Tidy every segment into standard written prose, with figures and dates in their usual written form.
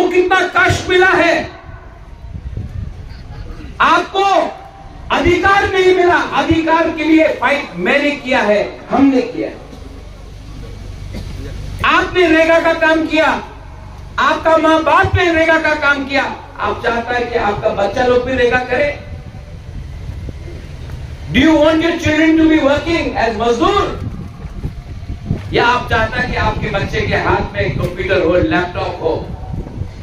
आपको कितना कष्ट मिला है, आपको अधिकार नहीं मिला, अधिकार के लिए फाइट मैंने किया है, हमने किया है। आपने रेगा का काम किया, आपका मां बाप ने रेगा का काम किया, आप चाहता है कि आपका बच्चा लोग भी रेगा करे? Do you want your children to be working as मजदूर? या आप चाहता है कि आपके बच्चे के हाथ में कंप्यूटर हो, लैपटॉप हो,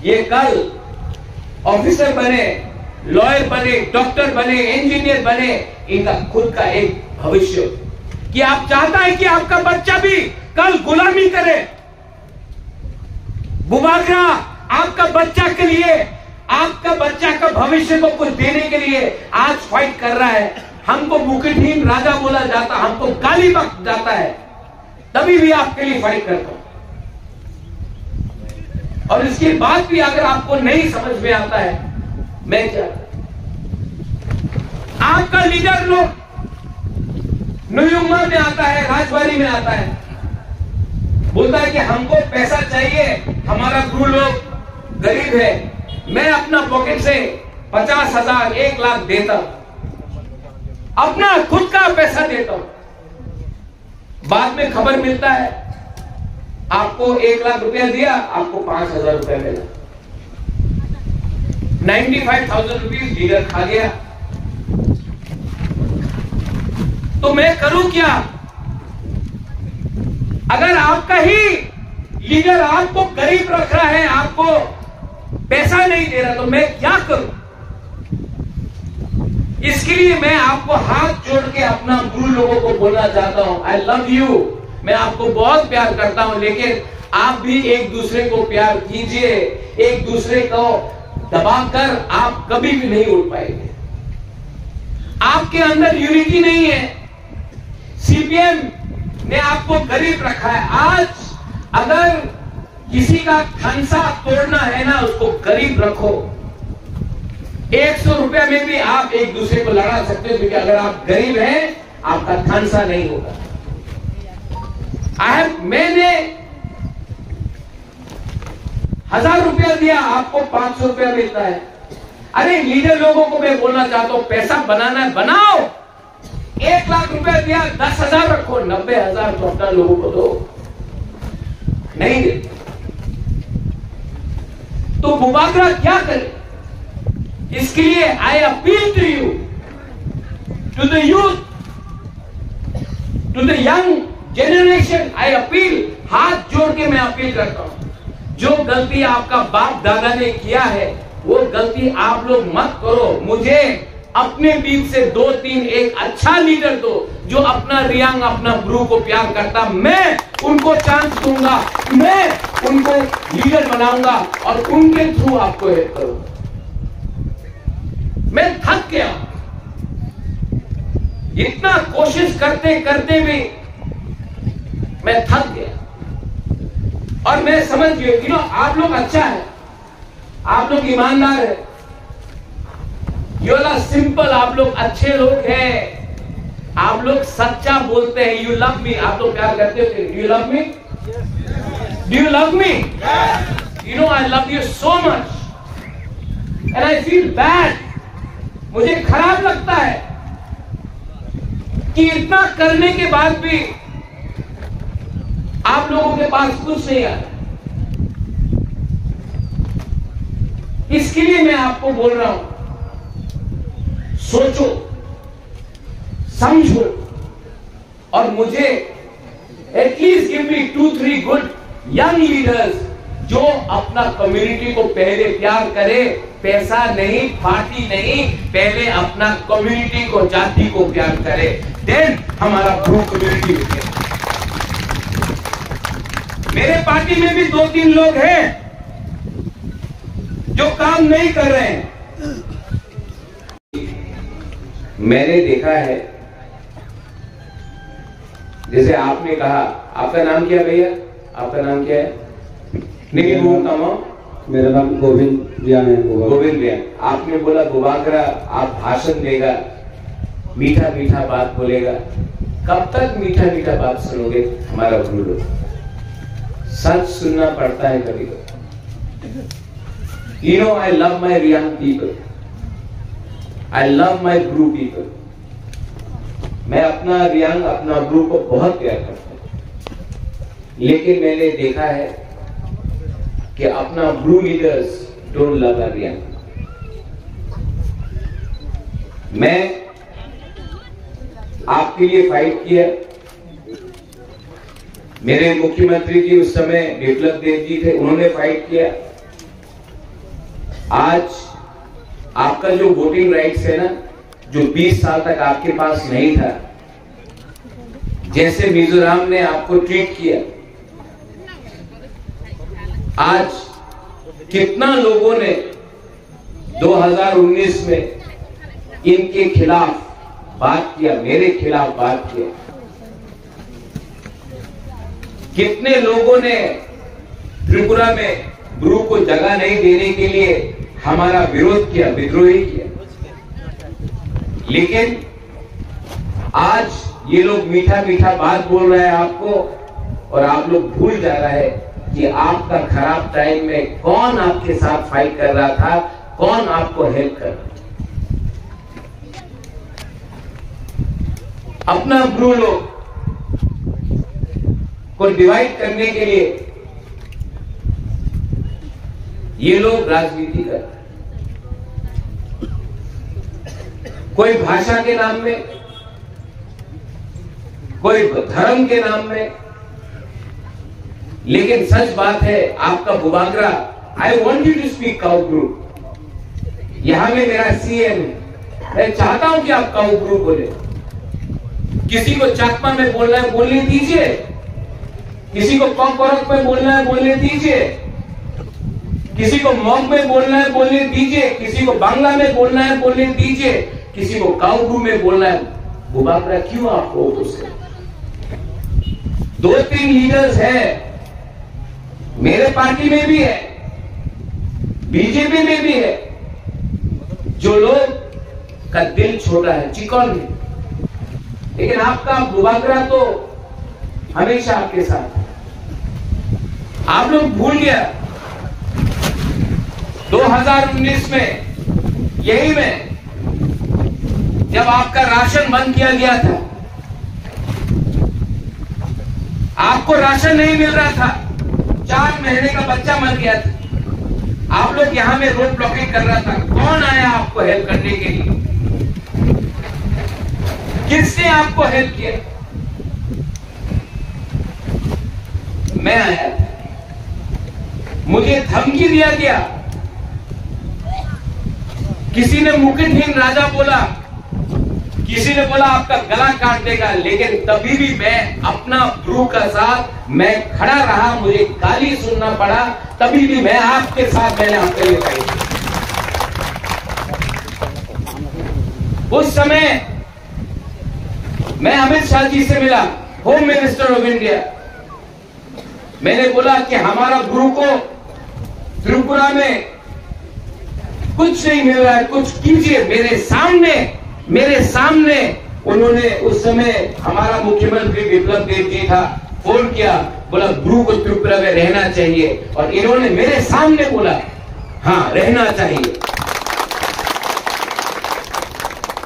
ये कल ऑफिसर बने, लॉयर बने, डॉक्टर बने, इंजीनियर बने, इनका खुद का एक भविष्य? कि आप चाहता है कि आपका बच्चा भी कल गुलामी करे? बुबागरा आपका बच्चा के लिए, आपका बच्चा का भविष्य को कुछ देने के लिए आज फाइट कर रहा है। हमको मुकुटहीन राजा बोला जाता, हमको गाली बक जाता है, तभी भी आपके लिए फाइट करता हूं। और इसके बाद भी अगर आपको नहीं समझ में आता है मैं क्या, आपका लीडर लोग न्यूयुमा में आता है, राजबाड़ी में आता है, बोलता है कि हमको पैसा चाहिए, हमारा गुरु लोग गरीब है, मैं अपना पॉकेट से 50,000 1 लाख देता हूं, अपना खुद का पैसा देता हूं। बाद में खबर मिलता है आपको 1 लाख रुपया दिया, आपको 5,000 रुपया मिला, 95,000 रुपीज लीडर खा गया। तो मैं करूं क्या? अगर आपका ही लीडर आपको गरीब रख रहा है, आपको पैसा नहीं दे रहा, तो मैं क्या करूं? इसके लिए मैं आपको हाथ जोड़ के अपना गुरु लोगों को बोलना चाहता हूं, आई लव यू, मैं आपको बहुत प्यार करता हूं, लेकिन आप भी एक दूसरे को प्यार कीजिए। एक दूसरे को दबाकर आप कभी भी नहीं उठ पाएंगे। आपके अंदर यूनिटी नहीं है। सीपीएम ने आपको गरीब रखा है। आज अगर किसी का खंसा तोड़ना है ना, उसको गरीब रखो। 100 रुपया में भी आप एक दूसरे को लड़ा सकते हो, क्योंकि अगर आप गरीब हैं आपका खंसा नहीं होगा। मैंने 1000 रुपया दिया, आपको 500 रुपया मिलता है। अरे लीडर लोगों को मैं बोलना चाहता हूं, पैसा बनाना है बनाओ। 1 लाख रुपया दिया, 10,000 रखो, 90,000 तो अपना लोगों को दो। नहीं दे तो बुबागरा क्या करे? इसके लिए I appeal to you, to the youth, to the young generation, I appeal, हाथ जोड़ के मैं अपील करता हूं, जो गलती आपका बाप दादा ने किया है वो गलती आप लोग मत करो। मुझे अपने बीच से 2-3 एक अच्छा लीडर दो, जो अपना रियांग, अपना ब्रू को प्यार करता, मैं उनको चांस दूंगा, मैं उनको लीडर बनाऊंगा और उनके थ्रू आपको हेल्प करूंगा। मैं थक गया, इतना कोशिश करते करते भी मैं थक गया। और मैं समझ गया, आप लोग अच्छा है, आप लोग ईमानदार है, यू आर सिंपल, आप लोग अच्छे लोग हैं, आप लोग सच्चा बोलते हैं। यू लव मी, आप लोग प्यार करते हो? Do you love me? Do you love me? You know I love you so much and I feel bad. मुझे खराब लगता है कि इतना करने के बाद भी आप लोगों के पास कुछ नहीं आता। इसके लिए मैं आपको बोल रहा हूं, सोचो, समझो और मुझे at least give me 2-3 good young leaders जो अपना कम्युनिटी को पहले प्यार करे, पैसा नहीं, पार्टी नहीं, पहले अपना कम्युनिटी को, जाति को प्यार करे, देन हमारा ग्रो कम्युनिटी होगा। मेरे पार्टी में भी 2-3 लोग हैं जो काम नहीं कर रहे हैं। मैंने देखा है, जैसे आपने कहा, आपका नाम क्या भैया? आपका नाम क्या है? नहीं बोलता, मेरा नाम गोविंद भैया है। गोविंद भैया, आपने बोला बुबागरा आप भाषण देगा, मीठा मीठा बात बोलेगा। कब तक मीठा मीठा बात सुनोगे? हमारा गुरु लोग, सच सुनना पड़ता है कभी कभी। You know, I love my Riyang people. I love my Bru people. मैं अपना रियांग, अपना ब्रू को बहुत प्यार करता हूं, लेकिन मैंने देखा है कि अपना Bru leaders don't love Reang. मैं आपके लिए फाइट किया। मेरे मुख्यमंत्री जी उस समय बिप्लब देव जी थे, उन्होंने फाइट किया। आज आपका जो वोटिंग राइट्स है ना, जो 20 साल तक आपके पास नहीं था, जैसे मिजोरम ने आपको ट्रीट किया, आज कितना लोगों ने 2019 में इनके खिलाफ बात किया, मेरे खिलाफ बात किया। कितने लोगों ने त्रिपुरा में ब्रू को जगह नहीं देने के लिए हमारा विरोध किया, विद्रोही किया। लेकिन आज ये लोग मीठा मीठा बात बोल रहे हैं आपको, और आप लोग भूल जा रहे हैं कि आपका खराब टाइम में कौन आपके साथ फाइट कर रहा था, कौन आपको हेल्प कर रहा था। अपना ब्रू लोग को डिवाइड करने के लिए ये लोग राजनीति कर रहे हैं, कोई भाषा के नाम में, कोई धर्म के नाम में। लेकिन सच बात है, आपका बुबागरा, I want you to speak Kau Bru. यहां में मेरा सीएम है, मैं चाहता हूं कि आप काउ ब्रू बोले। किसी को चाकमा में बोलना है बोलने दीजिए, किसी को कॉकरोक में बोलना है बोलने दीजिए, किसी को मॉग में बोलना है बोलने दीजिए, किसी को बांग्ला में बोलना है बोलने दीजिए, किसी को काउब्रू में बोलना है। बुबागरा क्यों आपको उससे? 2-3 लीडर्स हैं, मेरे पार्टी में भी है, बीजेपी में भी है, जो लोग का दिल छोटा है, चिकन है। लेकिन आपका बुबागरा तो हमेशा आपके साथ। आप लोग भूल गया 2019 में, यही में जब आपका राशन बंद किया गया था, आपको राशन नहीं मिल रहा था, 4 महीने का बच्चा मर गया था, आप लोग यहां में रोड ब्लॉकिंग कर रहा था। कौन आया आपको हेल्प करने के लिए? किसने आपको हेल्प किया? मैं आया, मुझे धमकी दिया गया, किसी ने मुकुटहीन राजा बोला, किसी ने बोला आपका गला काट देगा। लेकिन तभी भी मैं अपना ब्रू का साथ मैं खड़ा रहा, मुझे गाली सुनना पड़ा, तभी भी मैं आपके साथ, मैंने आपके लिए फाइट। उस समय मैं अमित शाह जी से मिला, होम मिनिस्टर ऑफ इंडिया। मैंने बोला कि हमारा ब्रू को त्रिपुरा में कुछ नहीं मिल रहा है, कुछ कीजिए। मेरे सामने उन्होंने उस समय हमारा मुख्यमंत्री बिप्लब देव जी था, फोन किया, बोला ब्रू को त्रिपुरा में रहना चाहिए, और इन्होंने मेरे सामने बोला हाँ रहना चाहिए।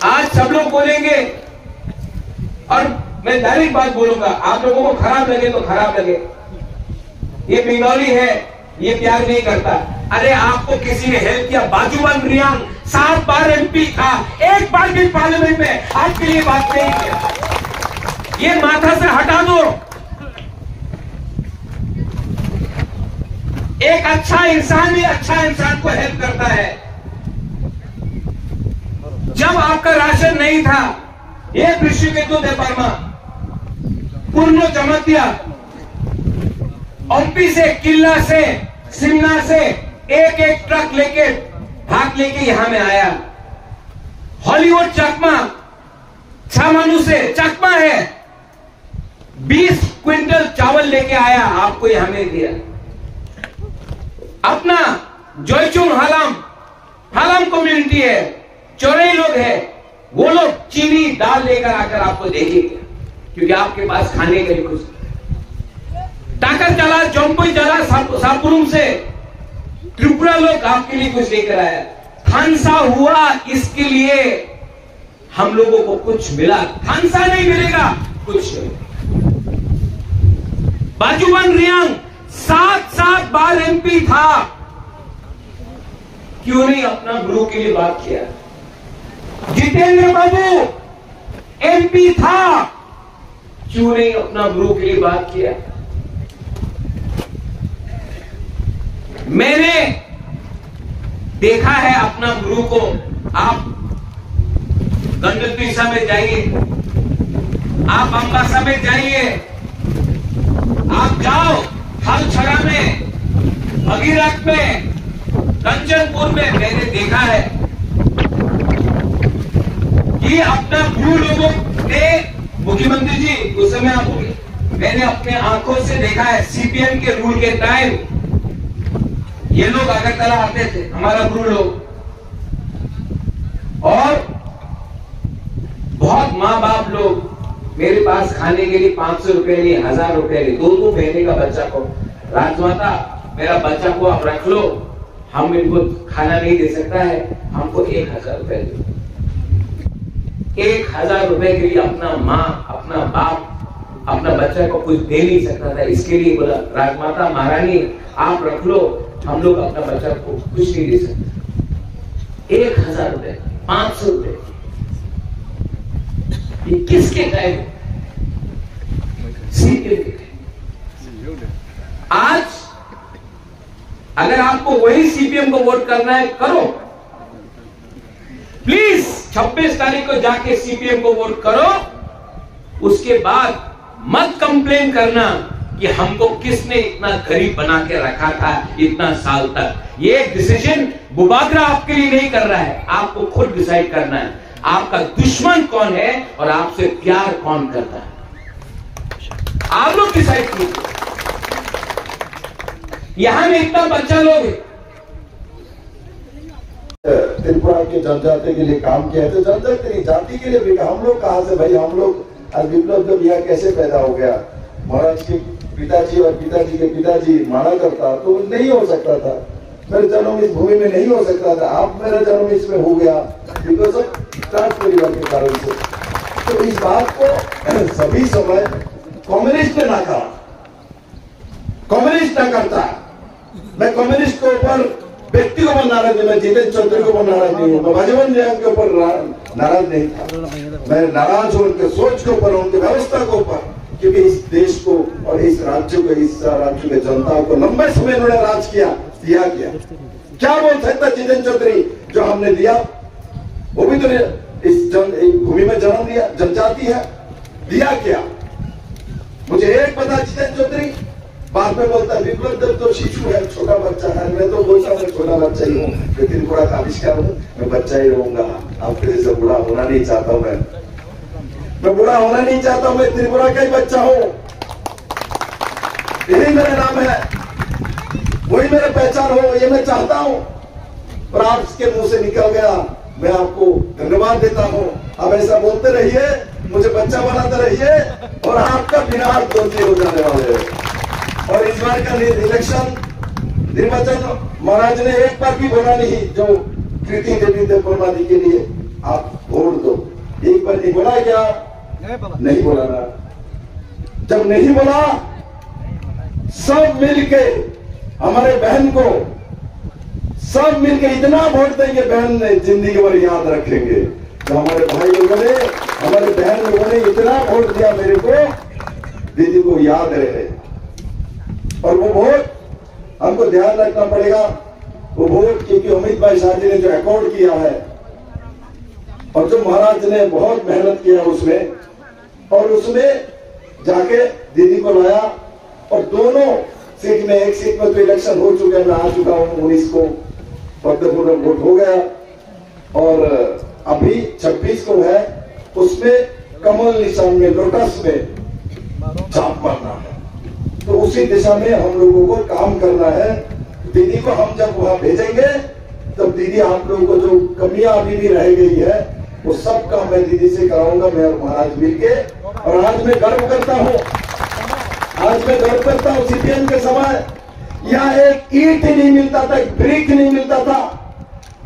आज सब लोग बोलेंगे, और मैं डायरेक्ट बात बोलूंगा, आप लोगों को खराब लगे तो खराब लगे, ये बंगाली है, ये प्यार नहीं करता। अरे आपको किसी ने हेल्प किया? बाजूबंद रियांग 7 बार एमपी था, एक बार भी पार्लियामेंट में आपके लिए बात नहीं किया। ये माथा से हटा दो। एक अच्छा इंसान ही अच्छा इंसान को हेल्प करता है। जब आपका राशन नहीं था, ये ऋषिकेतु देवर्मा पूर्ण जमातिया ओपी से, किला से, शिमला से एक ट्रक लेके भाग लेके यहां में आया। हॉलीवुड चकमा छामानू से चकमा है, 20 क्विंटल चावल लेके आया, आपको यहां में दिया। अपना जोईचुंग हालाम कम्युनिटी है, चौरई लोग है, वो लोग चीनी दाल लेकर आकर आपको देंगे, क्योंकि आपके पास खाने के लिए कुछ। टाकर चला, जम्पुई चला, सापुरुम से त्रिपुरा लोग आपके लिए कुछ लेकर आया, खानसा हुआ इसके लिए हम लोगों को कुछ मिला, खानसा नहीं मिलेगा कुछ नहीं। बाजूबन रियांग 7 बार एमपी था, क्यों नहीं अपना गुरु के लिए बात किया? जितेंद्र बाबू एमपी था, क्यों नहीं अपना गुरु के लिए बात किया? मैंने देखा है अपना गुरु को। आप गंडक में जाइए, आप अम्बासा में जाइए, आप जाओ हलछड़ा में, भगीरथ में, कंचनपुर में, मैंने देखा है कि अपना गुरु लोगों ने, मुख्यमंत्री जी उस समय आप होंगे, मैंने अपने आंखों से देखा है सीपीएम के रूल के टाइम ये लोग अगरतला आते थे, हमारा गुरु लोग, और बहुत माँ बाप लोग मेरे पास खाने के लिए 500 रुपए नहीं, 1000 रुपए नहीं, 2 महीने का बच्चा को, राजमाता मेरा बच्चा को आप रख लो, हम इनको खाना नहीं दे सकता है, हमको 1000 रुपए दो। 1000 रुपए के लिए अपना माँ, अपना बाप अपना बच्चा को कुछ दे नहीं सकता था, इसके लिए बोला राजमाता महारानी आप रख लो, हम लोग अपना बच्चा को कुछ नहीं दे सकते। 1000 रुपए, 500 रुपए, ये किसके टाइम? सीपीएम के टाइम। आज अगर आपको वही सीपीएम को वोट करना है, करो प्लीज, 26 तारीख को जाके सीपीएम को वोट करो। उसके बाद मत कंप्लेन करना कि हमको किसने इतना गरीब बना के रखा था इतना साल तक। ये डिसीजन बुबागरा आपके लिए नहीं कर रहा है, आपको खुद डिसाइड करना है आपका दुश्मन कौन है और आपसे प्यार कौन करता है, आप लोग डिसाइड कीजिए। यहां में इतना बच्चा लोग त्रिपुरा के जनजाति के लिए काम किया है, तो जनजाति जाति के लिए भी हम लोग कहां से भाई, हम लोग आज विप्लव जब यह कैसे पैदा हो गया? महाराज के पिताजी और पिताजी के पिताजी माना करता तो नहीं हो सकता था, मेरा जन्म इस भूमि में नहीं हो सकता था, आप मेरा जन्म इसमें हो गया बिकॉज ऑफ ट्रांस परिवार के कारण से। तो इस बात को सभी समय कम्युनिस्ट ने ना कहा, कम्युनिस्ट ना करता। मैं कम्युनिस्ट के ऊपर व्यक्ति को नाराज नहीं, मैं जितेंद्र चौधरी को नाराज नहीं हूँ, मैं बाजूबन रियांग के ऊपर नाराज नहीं था, मैं नाराज हूं उनके सोच के ऊपर, उनकी व्यवस्था के ऊपर, क्योंकि इस देश को और इस राज्य को, इस राज्य के जनता को लंबे समय उन्होंने राज किया, दिया किया। क्या बोल सकता जितेंद्र चौधरी जो हमने दिया? वो भी तो इस भूमि में जन्म दिया, जनजाति है, दिया क्या? मुझे एक पता जितेंद्र चौधरी बाद में बोलता है विप्लव देव तो शिशु है, छोटा बच्चा है, मैं तो बोलता हूँ छोटा बच्चा ही हूँ, मैं त्रिपुरा का आविष्कार हूँ, मैं बच्चा ही रहूंगा, आपके जैसे बूढ़ा होना नहीं चाहता हूँ, मैं बूढ़ा होना नहीं चाहता हूँ, मैं त्रिपुरा का ही बच्चा हूँ, यही मेरा नाम है, वही मेरा पहचान हो, ये मैं चाहता हूँ। और आपके मुंह से निकल गया, मैं आपको धन्यवाद देता हूँ। आप ऐसा बोलते रहिए, मुझे बच्चा बनाते रहिए, और आपका विनाश दोषी हो जाने वाले हैं। और इस बार का इलेक्शन निर्वाचन महाराज ने एक बार भी बोला नहीं, जो कृति देवी देववर्मा जी के लिए आप वोट दो, एक बार नहीं बोला क्या? नहीं बोला ना। जब नहीं बोला, सब मिलके हमारे बहन को, सब मिलके इतना वोट देंगे, बहन ने जिंदगी भर याद रखेंगे। तो हमारे भाई लोगों ने, हमारे बहन लोगों ने इतना वोट दिया मेरे को, दीदी को याद रहे। और वो वोट हमको ध्यान रखना पड़ेगा, वो वोट क्योंकि अमित भाई शाह जी ने जो अकॉर्ड किया है, और जो महाराज ने बहुत मेहनत किया उसमें, और उसमें जाके दीदी को लाया, और दोनों सीट में, एक सीट में तो इलेक्शन हो चुका है, मैं आ चुका हूं 19 को, फतेहपुर वोट हो गया, और अभी 26 को है, उसमें कमल निशान में, लोटस में छाप मारना है। तो उसी दिशा में हम लोगों को काम करना है। दीदी को हम जब वहां भेजेंगे, तब दीदी आप लोगों को जो कमियां अभी भी रह गई है, वो सब काम मैं दीदी से कराऊंगा, मैं और महाराज मिलके। और आज मैं गर्व करता हूं, आज मैं गर्व करता हूं सीपीएम के समय यहाँ एक ईंट नहीं मिलता था, एक ब्रिक नहीं मिलता था।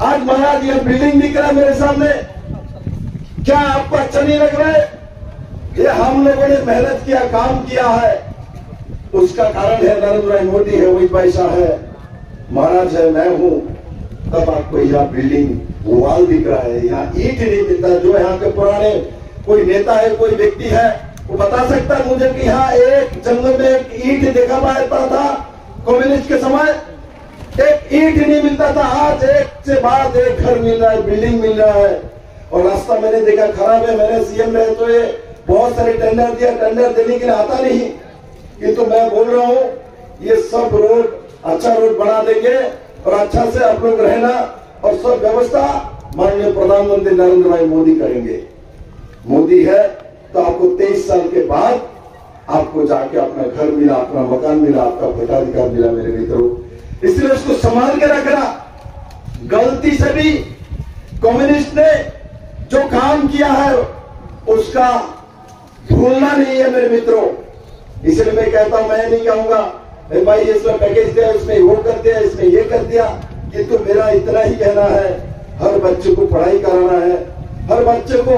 आज महाराज यह बिल्डिंग दिख रहा है मेरे सामने, क्या आपको अच्छा नहीं लग रहा है? ये हम लोगों ने मेहनत किया, काम किया है, उसका कारण है नरेंद्र भाई मोदी है, वही पैसा है, महाराज है, मैं हूं। तब आपको यहाँ बिल्डिंग वॉल दिख रहा है, यहाँ ईंट नहीं मिलता। जो यहाँ के पुराने कोई नेता है, कोई व्यक्ति है, वो बता सकता है मुझे कि यहाँ एक जंगल में एक ईंट देखा पाता था कम्युनिस्ट के समय? एक ईंट नहीं मिलता था। आज एक से बाद एक घर मिल रहा है, बिल्डिंग मिल रहा है। और रास्ता मैंने देखा खराब है, मैंने सीएम रहे तो ये बहुत सारे टेंडर दिया, टेंडर देने के लिए आता नहीं, किंतु मैं बोल रहा हूं ये सब रोड अच्छा रोड बना देंगे और अच्छा से आप लोग रहना और सब व्यवस्था माननीय प्रधानमंत्री नरेंद्र भाई मोदी करेंगे। मोदी है तो आपको 23 साल के बाद आपको जाके अपना घर मिला, अपना मकान मिला, आपका भोटाधिकार मिला मेरे मित्रों। इसलिए उसको संभाल के रखना। गलती से भी कम्युनिस्ट ने जो काम किया है उसका भूलना नहीं है मेरे मित्रों। इसलिए मैं कहता हूं, मैं नहीं कहूंगा भाई इसमें पैकेज दिया, इसमें वो कर दिया, इसमें ये कर दिया, किंतु मेरा इतना ही कहना है, हर बच्चे को पढ़ाई कराना है, हर बच्चे को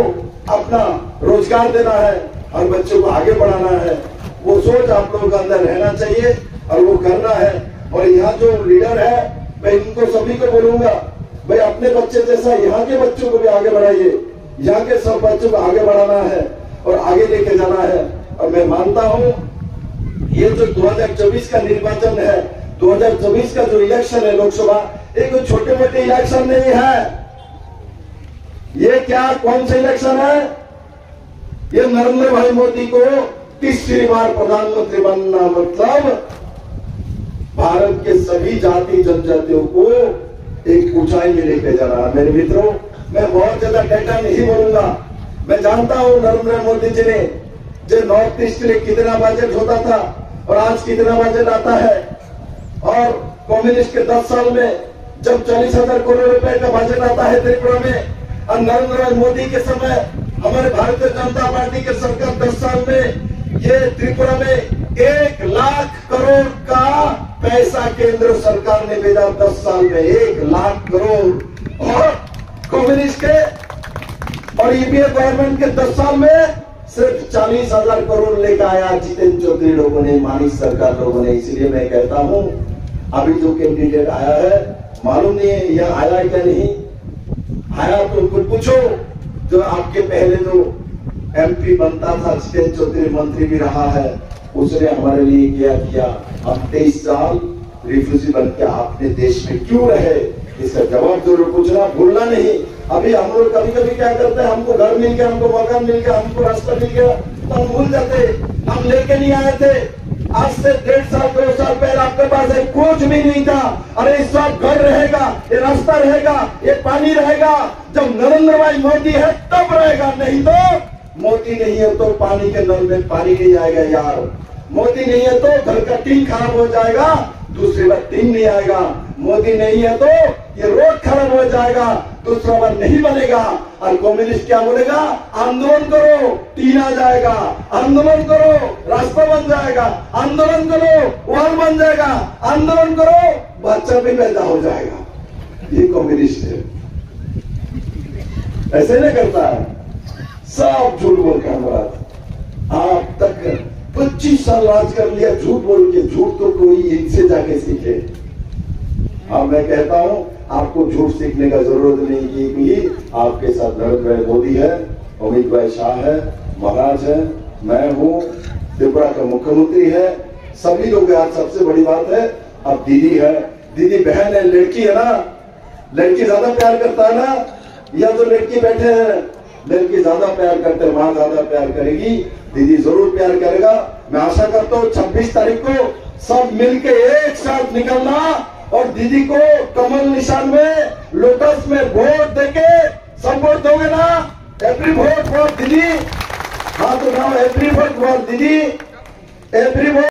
अपना रोजगार देना है, हर बच्चे को आगे बढ़ाना है। वो सोच आप लोगों के अंदर रहना चाहिए और वो करना है। और यहाँ जो लीडर है, मैं इनको सभी को बोलूंगा, भाई अपने बच्चे जैसा यहाँ के बच्चों को भी आगे बढ़ाइए, यहाँ के सब बच्चों को आगे बढ़ाना है और आगे लेके जाना है। और मैं मानता हूँ ये जो 2024 का निर्वाचन है, 2024 का जो इलेक्शन है लोकसभा, ये कोई छोटे मोटे इलेक्शन नहीं है। ये क्या कौन सा इलेक्शन है? ये नरेंद्र भाई मोदी को तीसरी बार प्रधानमंत्री बनना, मतलब भारत के सभी जाति जनजातियों को एक ऊंचाई में लेके जा रहा है। मेरे मित्रों, मैं बहुत ज्यादा डेटा नहीं बोलूंगा। मैं जानता हूं नरेंद्र मोदी जी ने जो नॉर्थ ईस्ट के लिए कितना बजट होता था और आज कितना बजट आता है। और कम्युनिस्ट के 10 साल में जब 40,000 करोड़ रुपए का बजट आता है त्रिपुरा में, और नरेंद्र मोदी के समय हमारे भारतीय जनता पार्टी के सरकार 10 साल में ये त्रिपुरा में 1 लाख करोड़ का पैसा केंद्र सरकार ने भेजा। 10 साल में 1 लाख करोड़। और कम्युनिस्ट के और यूपीए गवर्नमेंट के 10 साल में सिर्फ 40,000 करोड़ लेकर आया जितेंद्र चौधरी लोगों ने, मानिक सरकार लोगों ने। इसलिए मैं कहता हूं अभी जो कैंडिडेट आया है, मालूम नहीं है यह आया क्या नहीं आया, तो उनको पूछो। जो आपके पहले जो एमपी बनता था, जितेंद्र चौधरी मंत्री भी रहा है, उसने हमारे लिए क्या किया। अब 23 साल रिफ्यूजी बन के आपने देश में क्यों रहे, इसका जवाब जरूर पूछना, भूलना नहीं। अभी हम लोग कभी कभी क्या करते हैं, हमको घर मिल गया, हमको मकान मिल गया, हमको रास्ता मिल गया, तो हम भूल जाते हम लेके नहीं आए थे। आज से 1.5 साल 2 साल पहले आपके पास एक कुछ भी नहीं था। अरे सब घर रहेगा, ये रास्ता रहेगा, ये पानी रहेगा, जब नरेंद्र भाई मोदी है तब रहेगा, नहीं तो मोदी नहीं है तो पानी के नल में पानी नहीं आएगा यार। मोदी नहीं है तो घर का टीन खराब हो जाएगा, दूसरी बार टीन नहीं आएगा। मोदी नहीं है तो ये रोड खराब हो जाएगा, दूसरा बार नहीं बनेगा। और कम्युनिस्ट क्या बोलेगा, आंदोलन करो टीन आ जाएगा, आंदोलन करो रास्ता बन जाएगा, आंदोलन करो वॉल बन जाएगा, आंदोलन करो बच्चा भी पैदा हो जाएगा। ये कम्युनिस्ट है, ऐसे नहीं करता है, सब झूठ बोल के हमारा। आप तक 25 साल राज कर लिया झूठ बोल के, झूठ तो कोई इनसे जाके सीखे। हाँ, मैं कहता हूं आपको झूठ सीखने का जरूरत नहीं, क्योंकि आपके साथ नरेंद्र भाई मोदी है, अमित भाई शाह है, महाराज है, मैं हूं, त्रिपुरा का मुख्यमंत्री है, सभी लोग। आज सबसे बड़ी बात है, अब दीदी है, दीदी बहन है, लड़की है ना, लड़की ज्यादा प्यार करता है ना, या जो लड़की बैठे हैं लड़की ज्यादा प्यार करते हैं, मां ज्यादा प्यार करेगी, दीदी जरूर प्यार करेगा। मैं आशा करता हूँ 26 तारीख को सब मिलके एक साथ निकलना और दीदी को कमल निशान में, लोटस में वोट देके सपोर्ट दोगे ना। एवरी वोट फॉर दीदी, हाँ तो नाउ एवरी वोट फॉर दीदी, एवरी वोट